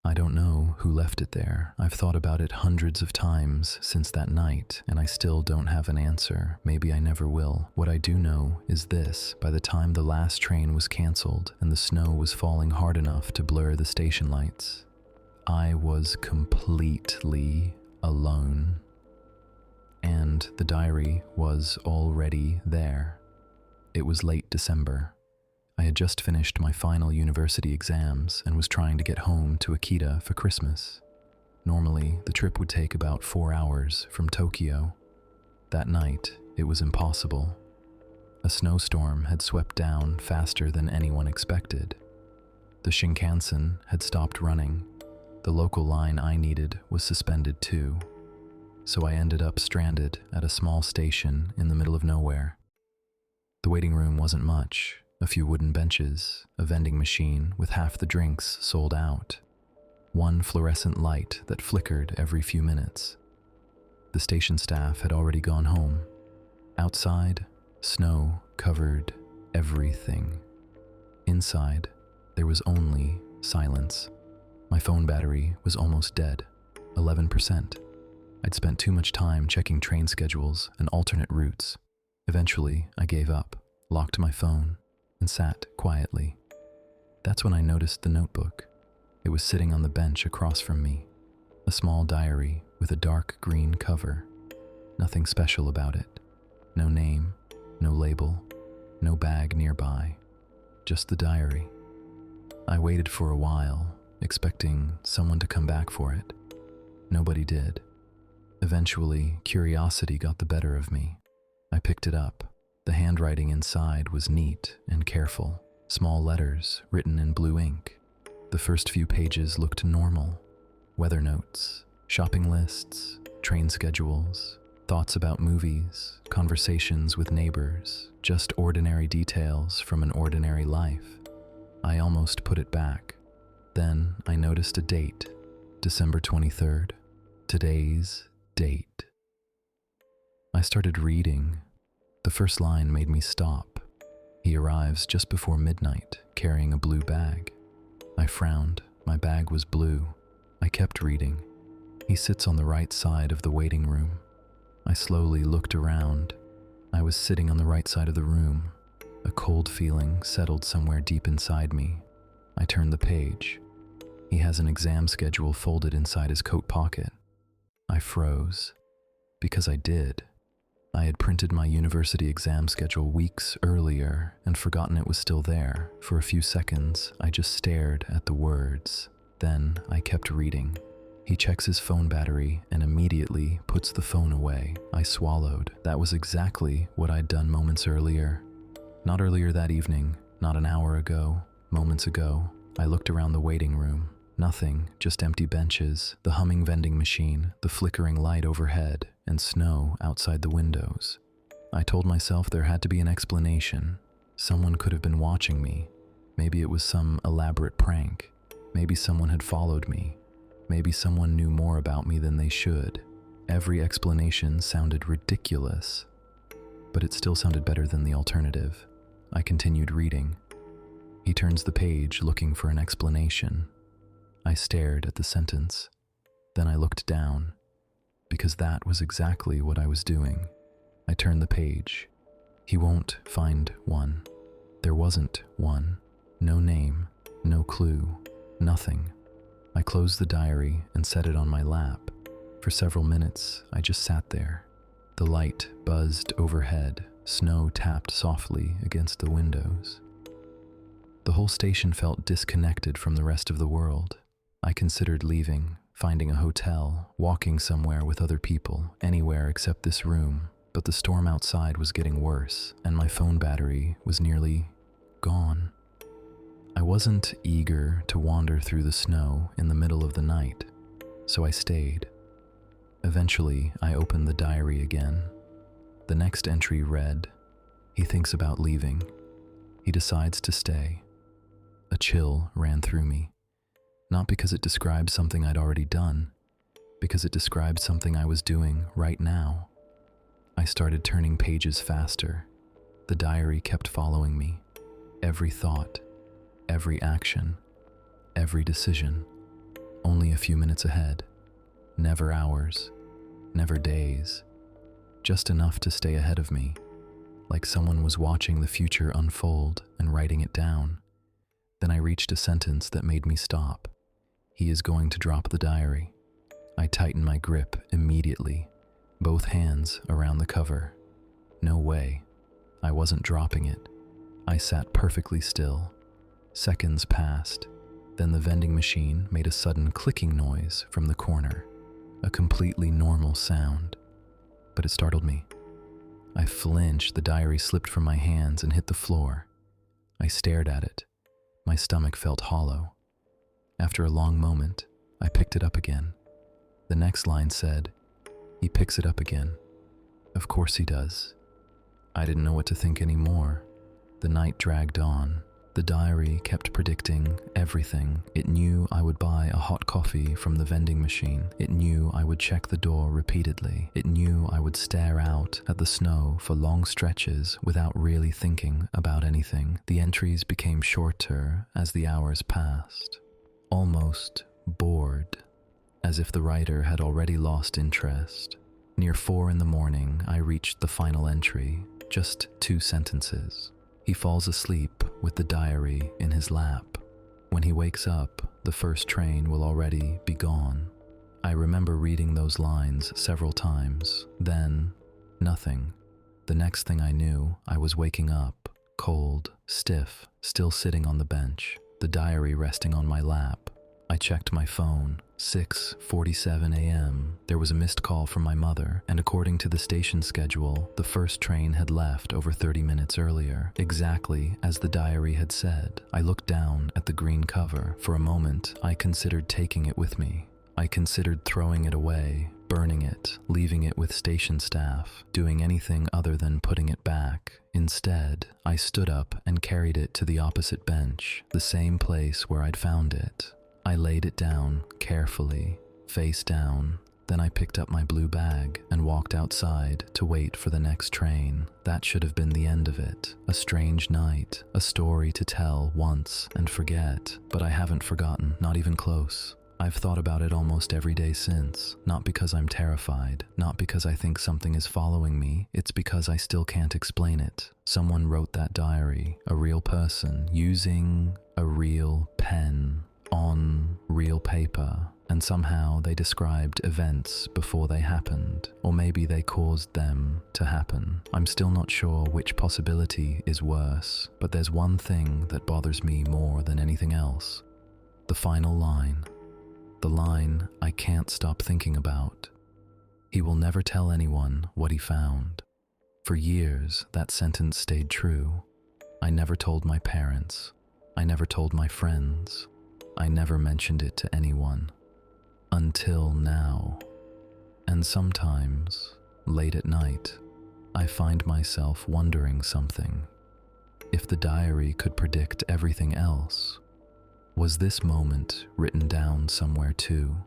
I don't know who left it there. I've thought about it hundreds of times since that night, and I still don't have an answer. Maybe I never will. What I do know is this: by the time the last train was canceled and the snow was falling hard enough to blur the station lights, I was completely alone. And the diary was already there. It was late December. I had just finished my final university exams and was trying to get home to Akita for Christmas. Normally, the trip would take about 4 hours from Tokyo. That night, it was impossible. A snowstorm had swept down faster than anyone expected. The Shinkansen had stopped running. The local line I needed was suspended too. So I ended up stranded at a small station in the middle of nowhere. The waiting room wasn't much. A few wooden benches, a vending machine with half the drinks sold out, one fluorescent light that flickered every few minutes. The station staff had already gone home. Outside, snow covered everything. Inside, there was only silence. My phone battery was almost dead, 11%. I'd spent too much time checking train schedules and alternate routes. Eventually, I gave up, locked my phone, and sat quietly. That's when I noticed the notebook. It was sitting on the bench across from me, a small diary with a dark green cover. Nothing special about it. No name, no label, no bag nearby, just the diary. I waited for a while, expecting someone to come back for it. Nobody did. Eventually, curiosity got the better of me. I picked it up. The handwriting inside was neat and careful, small letters written in blue ink. The first few pages looked normal. Weather notes, shopping lists, train schedules, thoughts about movies, conversations with neighbors, just ordinary details from an ordinary life. I almost put it back. Then I noticed a date, December 23rd, today's date. I started reading. The first line made me stop. He arrives just before midnight, carrying a blue bag. I frowned. My bag was blue. I kept reading. He sits on the right side of the waiting room. I slowly looked around. I was sitting on the right side of the room. A cold feeling settled somewhere deep inside me. I turned the page. He has an exam schedule folded inside his coat pocket. I froze. Because I did. I had printed my university exam schedule weeks earlier and forgotten it was still there. For a few seconds, I just stared at the words. Then I kept reading. He checks his phone battery and immediately puts the phone away. I swallowed. That was exactly what I'd done moments earlier. Not earlier that evening, not an hour ago, moments ago. I looked around the waiting room. Nothing, just empty benches, the humming vending machine, the flickering light overhead, and snow outside the windows. I told myself there had to be an explanation. Someone could have been watching me. Maybe it was some elaborate prank. Maybe someone had followed me. Maybe someone knew more about me than they should. Every explanation sounded ridiculous, but it still sounded better than the alternative. I continued reading. He turns the page looking for an explanation. I stared at the sentence. Then I looked down, because that was exactly what I was doing. I turned the page. He won't find one. There wasn't one. No name, no clue, nothing. I closed the diary and set it on my lap. For several minutes, I just sat there. The light buzzed overhead. Snow tapped softly against the windows. The whole station felt disconnected from the rest of the world. I considered leaving, finding a hotel, walking somewhere with other people, anywhere except this room, but the storm outside was getting worse, and my phone battery was nearly gone. I wasn't eager to wander through the snow in the middle of the night, so I stayed. Eventually, I opened the diary again. The next entry read, "He thinks about leaving. He decides to stay." A chill ran through me. Not because it described something I'd already done, because it described something I was doing right now. I started turning pages faster. The diary kept following me. Every thought, every action, every decision. few minutes ahead. Never hours, never days. Just enough to stay ahead of me, like someone was watching the future unfold and writing it down. Then I reached a sentence that made me stop. He is going to drop the diary. I tightened my grip immediately, both hands around the cover. No way. I wasn't dropping it. I sat perfectly still. Seconds passed. Then the vending machine made a sudden clicking noise from the corner, a completely normal sound. But it startled me. I flinched, the diary slipped from my hands and hit the floor. I stared at it. My stomach felt hollow. After a long moment, I picked it up again. The next line said, "He picks it up again. Of course he does." I didn't know what to think anymore. The night dragged on. The diary kept predicting everything. It knew I would buy a hot coffee from the vending machine. It knew I would check the door repeatedly. It knew I would stare out at the snow for long stretches without really thinking about anything. The entries became shorter as the hours passed. Almost bored, as if the writer had already lost interest. Near 4 in the morning, I reached the final entry, just 2 sentences. He falls asleep with the diary in his lap. When he wakes up, the first train will already be gone. I remember reading those lines several times. Then, nothing. The next thing I knew, I was waking up, cold, stiff, still sitting on the bench, the diary resting on my lap. I checked my phone. 6:47 a.m. There was a missed call from my mother, and according to the station schedule, the first train had left over 30 minutes earlier, exactly as the diary had said. I looked down at the green cover. For a moment, I considered taking it with me. I considered throwing it away, burning it, leaving it with station staff, doing anything other than putting it back. Instead, I stood up and carried it to the opposite bench, the same place where I'd found it. I laid it down carefully, face down. Then I picked up my blue bag and walked outside to wait for the next train. That should have been the end of it. A strange night, a story to tell once and forget. But I haven't forgotten, not even close. I've thought about it almost every day since, not because I'm terrified, not because I think something is following me, it's because I still can't explain it. Someone wrote that diary, a real person, using a real pen, on real paper, and somehow they described events before they happened, or maybe they caused them to happen. I'm still not sure which possibility is worse, but there's one thing that bothers me more than anything else. The final line. The line I can't stop thinking about. He will never tell anyone what he found. For years, that sentence stayed true. I never told my parents. I never told my friends. I never mentioned it to anyone. Until now. And sometimes, late at night, I find myself wondering something. If the diary could predict everything else, was this moment written down somewhere too?